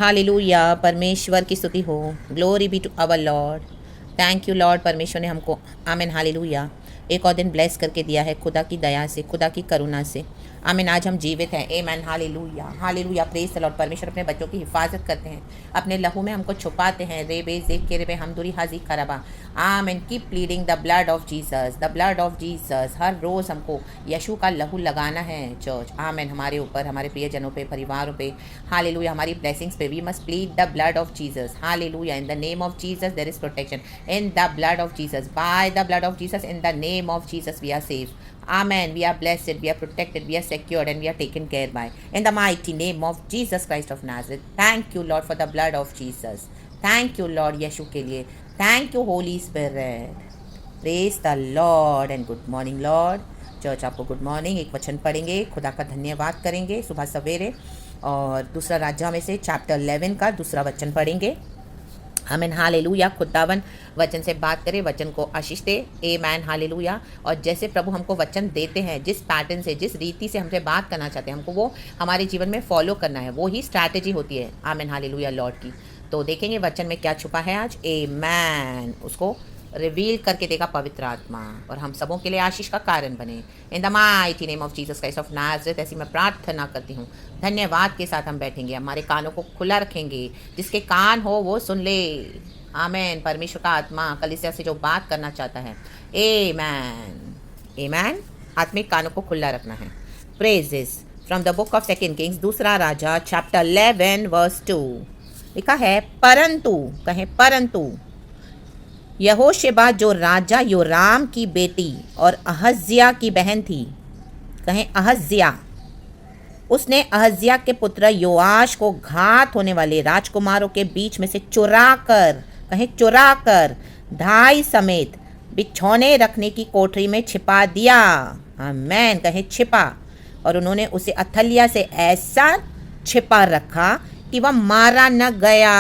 Hallelujah, परमेश्वर की स्तुति हो। Glory be to our lord. Thank you lord, परमेश्वर ने हमको आमीन हालेलुया एक और दिन ब्लेस करके दिया है, खुदा की दया से, खुदा की करुणा से। आमीन, आज हम जीवित हैं। आमीन hallelujah, hallelujah, praise the Lord. परमेश्वर अपने बच्चों की हिफाजत करते हैं, अपने लहू में हमको छुपाते हैं। रेबे जेक के रेबे हम दूरी हाजी खराबा। Amen, keep pleading the blood of Jesus, the blood of Jesus. हर रोज़ हमको यशु का लहू लगाना है चर्च। आमीन, हमारे ऊपर, हमारे प्रियजनों पे, परिवारों पे, हालेलुया, हमारी ब्लेसिंग्स पे। We must plead the blood of Jesus. Hallelujah, in the name of Jesus there is protection. In the blood of Jesus, by the blood of Jesus, in the name of Jesus we are safe. Amen. We are blessed, we are protected, we are secured, and we are taken care by. In the mighty name of Jesus Christ of Nazareth. Thank you Lord for the blood of Jesus. Thank you Lord यीशु के लिए. Thank you Holy Spirit. Praise the Lord and good morning Lord. Church आपको good morning. एक वचन पढ़ेंगे, खुदा का धन्यवाद करेंगे सुबह सवेरे, और दूसरा राजा में से चैप्टर 11 का दूसरा वचन पढ़ेंगे। आमीन हालेलुया। खुदावन वचन से बात करे, वचन को आशीष दे। आमीन हालेलुया। और जैसे प्रभु हमको वचन देते हैं, जिस पैटर्न से, जिस रीति से हमसे बात करना चाहते हैं, हमको वो हमारे जीवन में फॉलो करना है। वो ही स्ट्रैटेजी होती है आमीन हालेलुया लॉर्ड की। तो देखेंगे वचन में क्या छुपा है आज। आमीन, उसको रिवील करके देगा पवित्र आत्मा, और हम सबों के लिए आशीष का कारण बने। इन the mighty name of Jesus Christ of Nazareth ऐसी मैं प्रार्थना करती हूँ। धन्यवाद के साथ हम बैठेंगे, हमारे कानों को खुला रखेंगे। जिसके कान हो वो सुन ले। आमीन। परमेश्वर का आत्मा कलीसिया से जो बात करना चाहता है। आमीन, आमीन। आत्मिक कानों को खुला रखना है। Praises from the book of second Kings, दूसरा राजा चैप्टर 11 वर्स 2 लिखा है, परंतु, कहें परंतु, यहोशेबा जो राजा योराम की बेटी और अहज्या की बहन थी, कहें अहज्या, उसने अहज्या के पुत्र योआश को घात होने वाले राजकुमारों के बीच में से चुराकर, कहें चुराकर, ढाई समेत बिछौने रखने की कोठरी में छिपा दिया। आमीन, कहें छिपा। और उन्होंने उसे अथलिया से ऐसा छिपा रखा कि वह मारा न गया।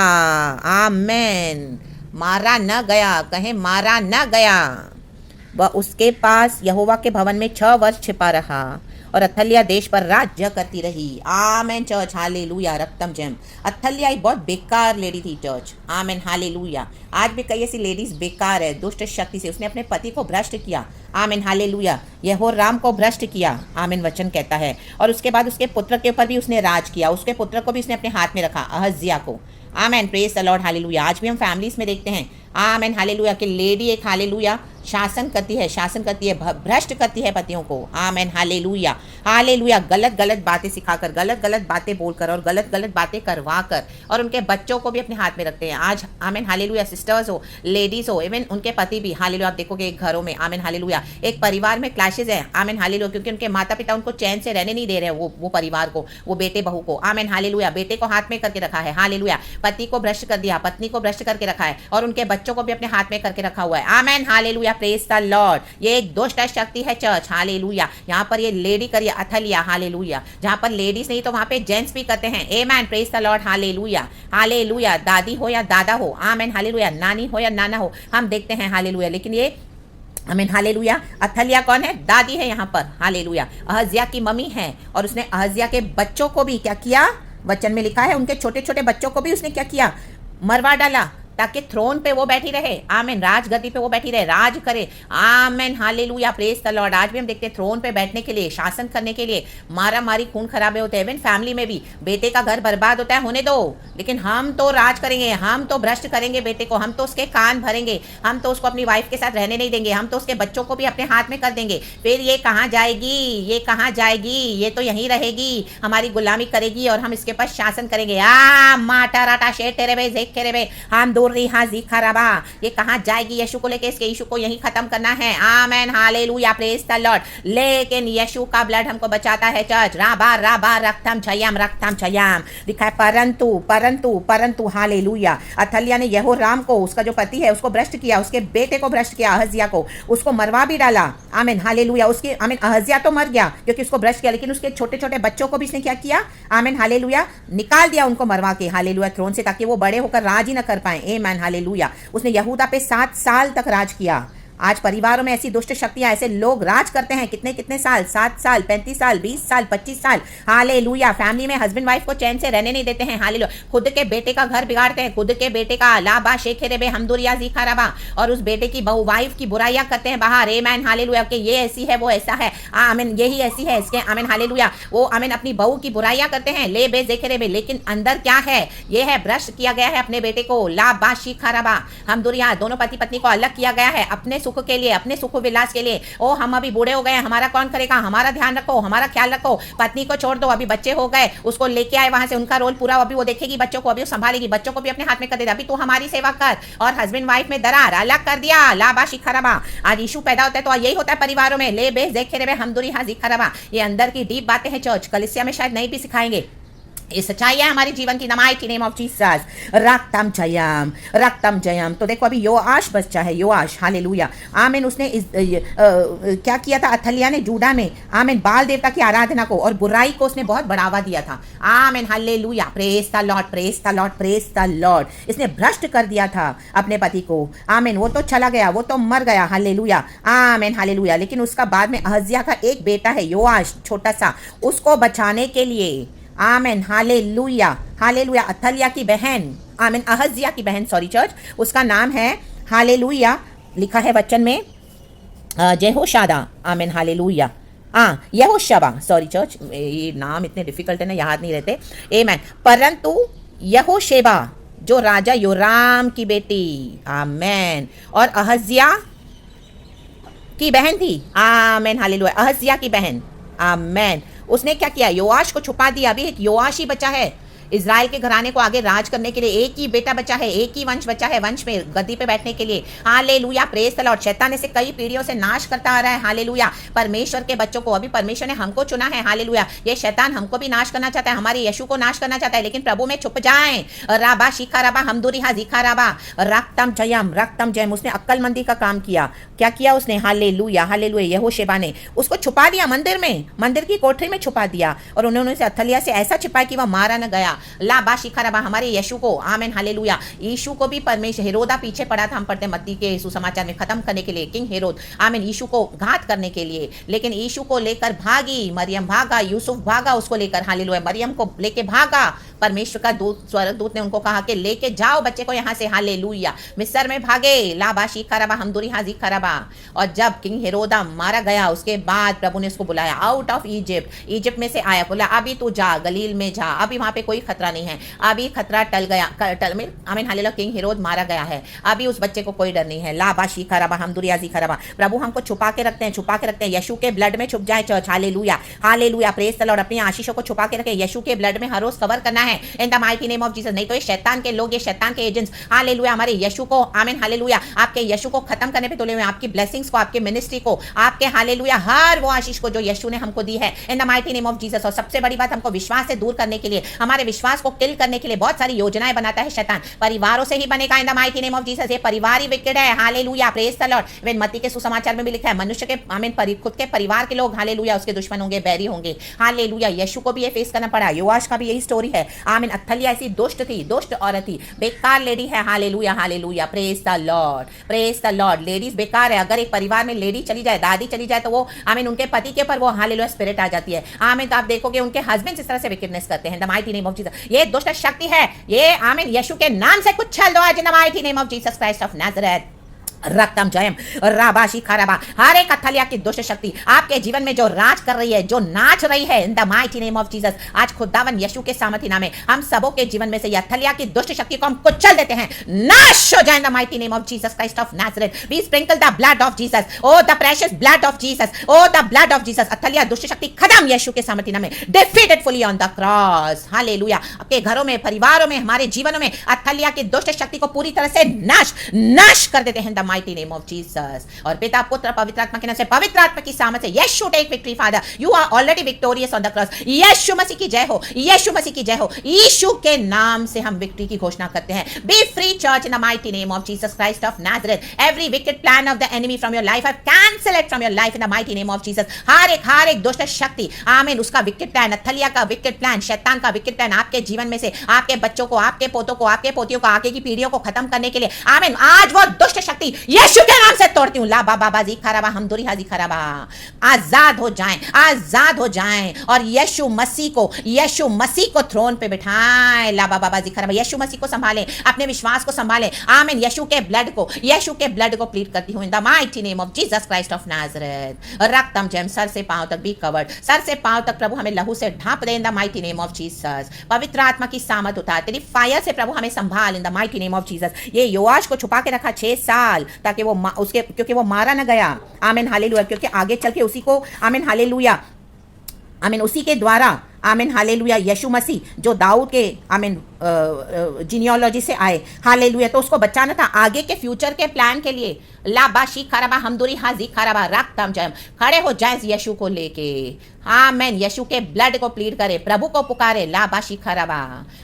आमीन, मारा न गया, कहें मारा न गया। वह उसके पास यहोवा के भवन में 6 वर्ष छिपा रहा, और अथलिया देश पर राज्य करती रही। आमीन चर्च, हालेलुया। रक्तम जेम, अथलिया एक बहुत बेकार लेडी थी चर्च। आमीन हालेलुया। आज भी कई ऐसी लेडीज बेकार है, दुष्ट शक्ति से। उसने अपने पति को भ्रष्ट किया। आमीन हालेलुया। यहोराम को भ्रष्ट किया। आमीन वचन कहता है। और उसके बाद उसके पुत्र के ऊपर भी उसने राज किया। उसके पुत्र को भी उसने अपने हाथ में रखा, अहज्या को। आमीन, प्रेज द लॉर्ड, हालेलुया। आज भी हम फैमिलीज में देखते हैं आमीन हालेलुया कि लेडी एक हालेलुया शासन करती है, भ्रष्ट करती है पतियों को। आमीन हालेलुया, हालेलुया। गलत गलत बातें सिखाकर, गलत गलत बातें बोलकर, और गलत गलत बातें करवा कर, और उनके बच्चों को भी अपने हाथ में रखते हैं। आज आमीन हालेलुया, सिस्टर्स हो, लेडीज हो, इवन उनके पति भी। हालेलुया, आप देखोगे एक घरों में आमीन हालेलुया, एक परिवार में क्लैशेज है। आमीन हालेलुया, क्योंकि उनके माता पिता उनको चैन से रहने नहीं दे रहे हैं, वो परिवार को, वो बेटे बहू को। आमीन हालेलुया, बेटे को हाथ में करके रखा है। हालेलुया, पति को भ्रष्ट कर दिया, पत्नी को भ्रष्ट करके रखा है, और उनके बच्चों को भी अपने हाथ में करके रखा हुआ है। आमीन हालेलुया, प्रेज द लॉर्ड। ये एक दुष्ट शक्ति है चर्च। हालेलुया। यहाँ पर ये लेडी करिए अथलिया। हालेलुया। जहाँ पर लेडीज नहीं तो वहाँ पे जेंट्स भी करते हैं। आमीन, praise the Lord. Hallelujah, hallelujah. दादी हो या दादा हो, आमीन हालेलुया, नानी हो या नाना हो, हम देखते हैं हालेलुया। लेकिन ये आमीन हालेलुया, अथलिया कौन है? दादी है यहाँ पर। हालेलुया, अहज्या की मम्मी है। और उसने अहज्या के बच्चों को भी क्या किया? वचन में लिखा है, उनके छोटे छोटे बच्चों को भी उसने क्या किया? मरवा डाला, ताकि थ्रोन पे वो बैठी रहे। आमीन, राजगद्दी पे वो बैठी रहे, राज करे। आमीन हालेलुया, प्रेज द लॉर्ड। आज भी हम देखते हैं थ्रोन पे बैठने के लिए, शासन करने के लिए मारा मारी, खून खराबे होते हैं। इवन फैमिली में भी बेटे का घर बर्बाद होता है, होने दो, लेकिन हम तो राज करेंगे, हम तो भ्रष्ट करेंगे बेटे को, हम तो उसके कान भरेंगे, हम तो उसको अपनी वाइफ के साथ रहने नहीं देंगे, हम तो उसके बच्चों को भी अपने हाथ में कर देंगे। फिर ये कहाँ जाएगी? ये कहाँ जाएगी? ये तो यहीं रहेगी, हमारी गुलामी करेगी, और हम इसके पास शासन करेंगे। माटा राटा शेर तेरे बे जेक तेरे बे, हम दूर खराबा। ये कहाँ जाएगी? यीशु को लेके, इसके यीशु को यहीं खत्म करना है। आमीन हालेलुया, प्रेज द लॉर्ड। लेकिन यीशु का ब्लड हमको बचाता है चर्च। राबा राबा रक्तम छयाम, रक्तम छयाम लिखा है। परंतु परंतु परंतु हालेलुया, अथलिया ने यहोराम को, उसका जो पति है, उसको भ्रष्ट किया, उसके बेटे को भ्रष्ट किया, अहज्या को, उसको मरवा भी डाला। आमीन हालेलुया। उसकी आमीन अहज्या तो मर गया क्योंकि उसको भ्रष्ट किया, लेकिन उसके छोटे छोटे बच्चों को भी इसने क्या किया? आमीन हालेलुया, निकाल दिया उनको मरवा के। हालेलुया, थ्रोन से, ताकि वो बड़े होकर राज ही न कर पाए। आमीन हालेलुया। उसने यहूदा पे 7 साल तक राज किया। आज परिवारों में ऐसी दुष्ट शक्तियां, ऐसे लोग राज करते हैं। कितने कितने साल, 7 साल, 35 साल, 20 साल, 25 साल। हालेलुया। फैमिली में हस्बैंड वाइफ को चैन से रहने नहीं देते हैं। हालेलुया। खुद के बेटे का घर बिगाड़ते हैं, खुद के बेटे का लाबा शेखेरे बे हमदुरिया जीखा रबा, और उस बेटे की बहू वाइफ की बुराइयां करते हैं बाहर। Amen hallelujah. कि ये ऐसी है, वो ऐसा है, आमीन, यही ऐसी है इसके, आमीन हालेलुया। वो आमीन अपनी बहू की बुराइयां करते हैं, ले बे जेखेरे बे, लेकिन अंदर क्या है? ये है भ्रष्ट किया गया है अपने बेटे को। लाबा शीखा रबा हमदुरिया। दोनों पति पत्नी को अलग किया गया है अपने सुख के लिए, अपने सुख विलास के लिए। ओ हम अभी बूढ़े हो गए, हमारा कौन करेगा? हमारा ध्यान रखो, हमारा ख्याल रखो। पत्नी को छोड़ दो, अभी बच्चे हो गए, उसको लेके आए वहां से, उनका रोल पूरा, अभी वो देखेगी बच्चों को, अभी वो संभालेगी, बच्चों को भी अपने हाथ में कर देगा, अभी तू हमारी सेवा कर। और हस्बैंड वाइफ में दरार अलग कर दिया। लाबा शिखरबा। आज इशू पैदा होता है तो यही होता है परिवारों में। ले बे जेखेरे हमदुरी हाजी खरबा। ये अंदर की डीप बातें हैं, चर्च कलीसिया में शायद नहीं भी सिखाएंगे। ये सच्चाई है हमारे जीवन की। Mighty name of Jesus. रक्तम जयम, रक्तम जयम। तो देखो अभी योआश बच्चा है, योआश, हालेलुया, आमीन। उसने क्या किया था? अथलिया ने जूडा में, आमीन, बाल देवता की आराधना को और बुराई को उसने बहुत बढ़ावा दिया था। आमीन hallelujah. Praise the Lord, praise the Lord, praise the Lord. इसने भ्रष्ट कर दिया था अपने पति को। आमीन। वो तो चला गया, वो तो मर गया, हालेलुया, आमीन हालेलुया। लेकिन उसका बाद में अहज्या का एक बेटा है योआश, छोटा सा, उसको बचाने के लिए, आमीन हालेलुया, हालेलुया, अथलिया की बहन, आमीन, अहज्या की बहन, सॉरी चर्च, उसका नाम है हालेलुया, लिखा है वचन में जेहोशादा, आमीन हालेलुया, यहोशबा, सॉरी चर्च, ये नाम इतने डिफिकल्ट है ना, याद नहीं रहते, आमीन। परंतु यहोशेबा जो राजा योराम की बेटी, आमीन, और अहज्या की बहन थी, आमीन हालेलुया, अहज्या की बहन, आमीन। उसने क्या किया? योआश को छुपा दिया। अभी एक योआश ही बचा है इज़राइल के घराने को आगे राज करने के लिए। एक ही बेटा बचा है, एक ही वंश बचा है, वंश में गद्दी पे बैठने के लिए। Hallelujah, praise the Lord. शैतान इसे कई पीढ़ियों से नाश करता आ रहा है, हालेलुया, परमेश्वर के बच्चों को। अभी परमेश्वर ने हमको चुना है, हालेलुया। ये शैतान हमको भी नाश करना चाहता है, हमारे यीशु को नाश करना चाहता है, लेकिन प्रभु में छुप जाएं। राबा शिखा राबा हमदुरिहा जिखा राबा, रक्तम जयम, रक्तम जयम। उसने अक्लमंदी का काम किया। क्या किया उसने? Hallelujah, hallelujah. यहोशेबा ने उसको छुपा दिया मंदिर में, मंदिर की कोठरी में छुपा दिया, और उन्होंने उसे अथलिया से ऐसा छिपाया कि वह मारा न गया। लाबा शिखा रबा, हमारे यीशु को, आमीन हालेलुया। यीशु को भी परमेश्वर, हेरोदा पीछे पड़ा था, हम पढ़ते हैं मत्ती के सुसमाचार में, खत्म करने के लिए, किंग हेरोद, आमीन, यीशु को घात करने के लिए। लेकिन यीशु को लेकर भागी, मरियम भागा, यूसुफ भागा उसको लेकर, हालेलुया, मरियम को लेके भागा। परमेश्वर का दूत, स्वर्गदूत ने उनको कहा कि लेके जाओ बच्चे को यहाँ से, हालेलुया। मिस्र में भागे, लाबा शिखा रबा हमदुरी हाजी खरबा। और जब किंग हेरोदा मारा गया, उसके बाद प्रभु ने उसको बुलाया आउट ऑफ इजिप्ट, इजिप्ट में से आया, बोला अभी तू जा, गलील में जा, अभी वहां पे कोई खतरा नहीं है, अभी खतरा टल गया, आमीन हालेलुया। किंग हेरोद मारा गया है, अभी उस बच्चे को कोई डर नहीं है। लाबा शिखा रबा हमदुरिया जी खरबा। प्रभु हमको छुपा के रखते हैं, छुपा के रखते हैं। यीशु के ब्लड में छुप जाए church, hallelujah, hallelujah, praise the Lord. अपनी आशीषों को छुपा के रखे, यीशु के ब्लड में हर रोज कवर करना है in the mighty name of Jesus. नहीं तो ये शैतान के लोग, ये शैतान के एजेंट्स, हालेलुया, हमारे यीशु को, आमीन हालेलुया, आपके यीशु को खत्म करने पे तुले हुए, आपकी ब्लेसिंग्स को, आपके मिनिस्ट्री को, आपके हालेलुया हर वो आशीष को जो यीशु ने हमको दी है in the mighty name of Jesus. और सबसे बड़ी बात, हमको विश्वास से दूर करने के लिए, हमारे विश्वास को किल करने के लिए बहुत सारी योजनाएं बनाता है शैतान। परिवारों से ही बनेगा इन the mighty name of Jesus. ये परिवार ही विकेट है, hallelujah, praise the Lord. Even मत्ती के सुसमाचार में भी लिखा है, मनुष्य के, आमीन, खुद के परिवार के लोग, हालेलुया, उसके दुश्मन होंगे, बैरी होंगे, हालेलुया। यीशु को भी ये फेस करना पड़ा। योआश का भी यही स्टोरी है, आमीन। अथलिया ऐसी दुष्ट थी, दुष्ट औरत थी, बेकार लेडी है, hallelujah, hallelujah, praise the Lord, praise the Lord. Ladies बेकार है। अगर एक परिवार में लेडी चली जाए, दादी चली जाए, तो वो, आमीन, उनके पति के ऊपर वो, हालेलुया, स्पिरिट आ जाती है, आमीन। तो आप देखोगे उनके हस्बैंड इस तरह से विकेटनेस करते हैं, the mighty name of Jesus. ये दुष्ट शक्ति है, ये, आमीन, यीशु के नाम से कुछ छल दो आज in the mighty name of Jesus Christ of Nazareth. रक्तम जयम, राबाशी खराबा। हर एक अथलिया की दुष्ट शक्ति आपके जीवन में जो राज कर रही है, जो नाच रही है, in the mighty name of Jesus, आज खुदावन यीशु के सामर्थ्य नाम में हम सबों के जीवन में से ये अथलिया की दुष्ट शक्ति को हम कुचल देते हैं, नाश हो जाए in the mighty name of Jesus Christ of Nazareth. We sprinkle the blood of Jesus, oh the precious blood of Jesus, oh the blood of Jesus. अथलिया दुष्ट शक्ति खत्म यीशु के सामर्थ्य नाम में, defeated fully on the cross, hallelujah. आपके घरों में, परिवारों में, हमारे जीवनों में अथलिया की दुष्ट शक्ति को पूरी तरह से नाश कर देते हैं the mighty name of Jesus. और पिता, पुत्र, पवित्र आत्मा के नाम से, पवित्र आत्मा की सामर्थ से, Yeshu take victory father, you are already victorious on the cross. Yeshu मसीह की जय हो, यीशु मसीह की जय हो। यीशु के नाम से हम विक्ट्री की घोषणा करते हैं। Be free church in the mighty name of Jesus Christ of Nazareth. Every wicked plan of the enemy from your life, I cancel it from your life in the mighty name of Jesus. हर एक दुष्ट शक्ति, आमीन, उसका wicket plan, अथलिया का wicket plan, शैतान का wicket plan आपके जीवन में से, आपके बच्चों को, आपके पोतों को, आपके पोतियों को, आगे की पीढ़ियों को खत्म करने के लिए, आमीन, आज वो दुष्ट शक्ति यीशु के नाम से तोड़ती हूँ। ला बाबा बाजी खराबा हम दुरी हाजी खराबा, आजाद हो जाएं, आजाद हो जाएं और यीशु मसीह को थ्रोन पे बिठाएं। ला बाबा बाजी खराबा, यीशु मसीह को संभालें, अपने विश्वास को संभालें। आमीन। यीशु के ब्लड को प्लीड करती हूँ in the mighty name of Jesus Christ of Nazareth. रक्तम जैम सर से पांव तक बी कवर्ड, सर से पांव तक प्रभु हमें लहू से ढांप दे in the mighty name of Jesus. पवित्र आत्मा की सामत उतार, तेरी फायर से प्रभु हमें संभाल इन the mighty name of Jesus. ये योआश को छुपा के रखा 6 साल ताकि वो उसके क्योंकि वो मारा न गया। आमीन हालेलुया। क्योंकि आगे चल के उसी को, आमीन हालेलुया, आमीन, उसी के द्वारा, आमीन हालेलुया, यीशु मसीह जो दाऊद के आमीन जीनियोलॉजी से आए, हालेलुया, तो उसको बचाना था आगे के फ्यूचर के प्लान के लिए। लाबाशी खराबा हमदुरी हाजी खराबा रक्तम जयम, खड़े हो जाए यीशु को लेके। आमीन। यीशु के ब्लड को प्लीड करे, प्रभु को पुकारे। लाबाशी खराबा,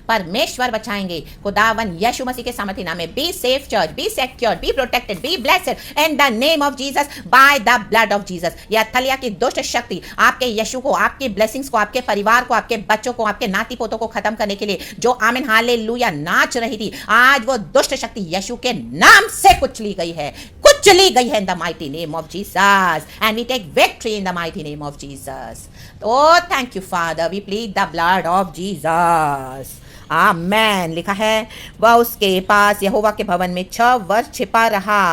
परमेश्वर बचाएंगे। खुदावन यीशु मसीह के सामर्थ्य नाम में। Be safe church, B secured, be protected, be blessed in the name of Jesus by the blood of Jesus. यह थलिया की दुष्ट शक्ति आपके यीशु को, आपकी ब्लेसिंग्स को, आपके परिवार को, आपके बच्चों को, आपके नाती पोतों को खत्म करने के लिए जो आमीन हालेलुया नाच रही थी, आज वो दुष्ट शक्ति यीशु के नाम से कुचली गई है in the mighty name of Jesus, and we take victory in the mighty name of Jesus. Oh, thank you Father, we plead the blood of Jesus. Amen। लिखा है वह उसके पास यहोवा के भवन में 6 वर्ष छिपा रहा।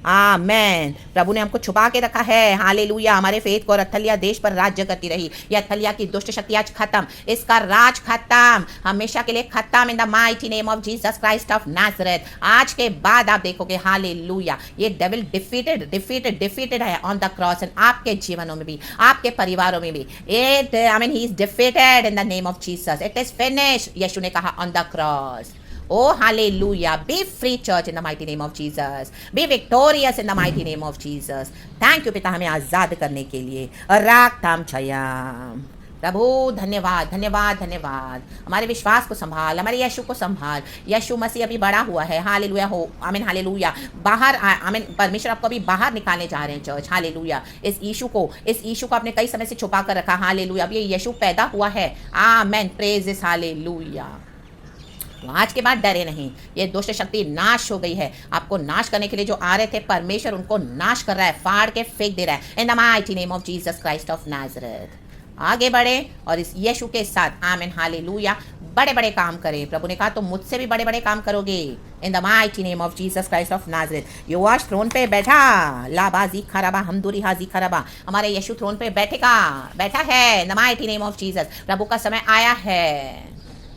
आमेन। प्रभु ने हमको छुपा के रखा है। हालेलुया। हमारे फेथ को अथलिया देश पर राज्य करती रही। यह अथलिया की दुष्ट शक्ति आज खत्म, इसका राज खत्म, हमेशा के लिए खत्म in the mighty name of Jesus Christ of Nazareth. आज के बाद आप देखोगे हालेलुया, ये डेविल डिफीटेड है ऑन द क्रॉस। एंड आपके जीवनों में भी, आपके परिवारों में भी he is defeated in the name of Jesus. It is finished, Yeshu ने कहा on the cross. Oh, hallelujah. Be free, church, in the mighty name of Jesus. Be victorious in the mighty name of Jesus. Thank you, पिता, हमें आज़ाद करने के लिए। रागताम छयाम। प्रभु धन्यवाद धन्यवाद धन्यवाद। हमारे विश्वास को संभाल, हमारे यीशु को संभाल। यीशु मसीह अभी बड़ा हुआ है। हालेलुया हो, आमीन हालेलुया। बाहर आमीन, परमेश्वर आपको अभी बाहर निकालने जा रहे हैं चर्च। हालेलुया। इस यीशु को आपने कई समय से छुपा कर रखा। हालेलुया। अब ये यीशु पैदा हुआ है। आमेन। प्रेज इस हालेलुया। आज के बाद डरे नहीं, ये दुष्ट शक्ति नाश हो गई है। आपको नाश करने के लिए जो आ रहे थे, परमेश्वर उनको नाश कर रहा है, फाड़ के फेंक दे रहा है in the mighty name of Jesus Christ of Nazareth. आगे बढ़े और इस यीशु के साथ आमीन हालेलुया बड़े बड़े काम करें। प्रभु ने कहा तुम मुझसे भी बड़े बड़े काम करोगे in the mighty name of Jesus Christ of Nazareth. Joash throne पे बैठा, लाबाजी खराबा हमदुरी हाजी खराबा। हमारे यीशु थ्रोन पे बैठा है in the mighty name of Jesus. प्रभु का समय आया है।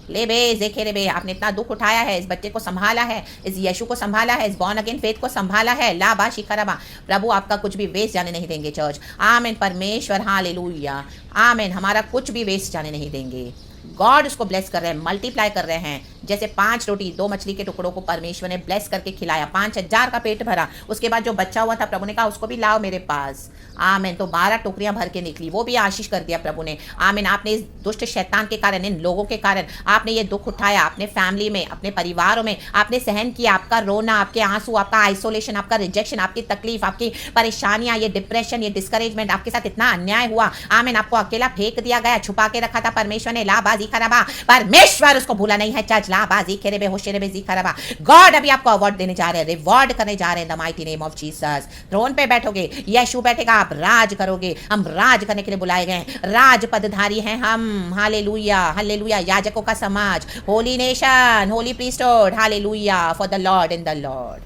ले बे जेखे रे बे, आपने इतना दुख उठाया है, इस बच्चे को संभाला है, इस यीशु को संभाला है, इस बॉर्न अगेन फेथ को संभाला है। लाबा शिखरबा, प्रभु आपका कुछ भी वेस्ट जाने नहीं देंगे चर्च। आमीन। परमेश्वर हालेलुया। आमीन। हमारा कुछ भी वेस्ट जाने नहीं देंगे। गॉड उसको ब्लेस कर रहे हैं, मल्टीप्लाई कर रहे हैं। जैसे 5 रोटी 2 मछली के टुकड़ों को परमेश्वर ने ब्लेस करके खिलाया, 5000 का पेट भरा। उसके बाद जो बच्चा हुआ था, प्रभु ने कहा उसको भी लाओ मेरे पास। आमीन। तो 12 टोकरियां भर के निकली, वो भी आशीष कर दिया प्रभु ने। आमीन। आपने इस दुष्ट शैतान के कारण, इन लोगों के कारण आपने ये दुख उठाया, अपने फैमिली में, अपने परिवारों में आपने सहन किया। आपका रोना, आपके आंसू, आपका आइसोलेशन, आपका रिजेक्शन, आपकी तकलीफ, आपकी परेशानियां, ये डिप्रेशन, ये डिस्करेजमेंट, आपके साथ इतना अन्याय हुआ। आमीन। आपको अकेला फेंक दिया गया, छुपा के रखा था परमेश्वर ने। लाबाजी खराबा, परमेश्वर उसको भूला नहीं है चर्च। लाबाजी खेरे बे होशेरे बे जी खराबा। गॉड अभी आपको अवार्ड देने जा रहे हैं, रिवॉर्ड करने जा रहे हैं the mighty name of Jesus. Throne पे बैठोगे, यीशु बैठेगा, आप राज करोगे। हम राज करने के लिए बुलाए गए हैं, राज पदधारी हैं हम। Hallelujah hallelujah. याजकों का समाज, Holi nation, Holi priesthood. Hallelujah for the Lord in the Lord.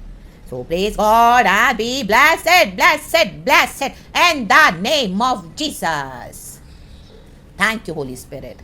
So praise God and be blessed in the name of Jesus. Thank you Holy Spirit.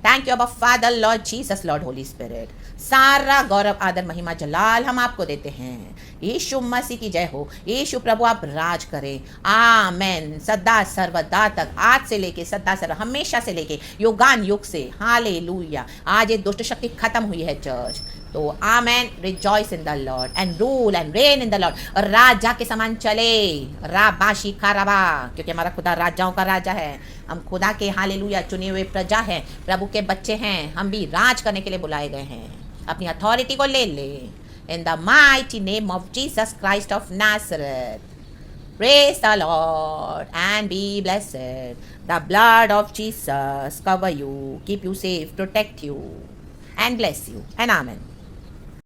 Thank you Abba Father, Lord Jesus, Lord Holy Spirit. सारा गौरव आदर महिमा जलाल हम आपको देते हैं। यीशु मसीह की जय हो। यीशु प्रभु आप राज करें। आमेन। सदा सर्वदा तक, आज से लेके सदा सर्व, हमेशा से लेके युगान युग से। हालेलुया। आज ये दुष्ट शक्ति खत्म हुई है चर्च। तो amen. Rejoice in the lord and rule and reign in the lord. और राजा के समान चले, राबाशी खराबा, क्योंकि हमारा खुदा राजाओं का राजा है। हम खुदा के हालेलुया चुने हुए प्रजा हैं, प्रभु के बच्चे हैं। हम भी राज करने के लिए बुलाए गए हैं। अपनी अथॉरिटी को ले ले in the mighty name of Jesus Christ of Nazareth. Praise the Lord and be blessed. The blood of Jesus cover you, keep you safe, protect you and bless you. And amen.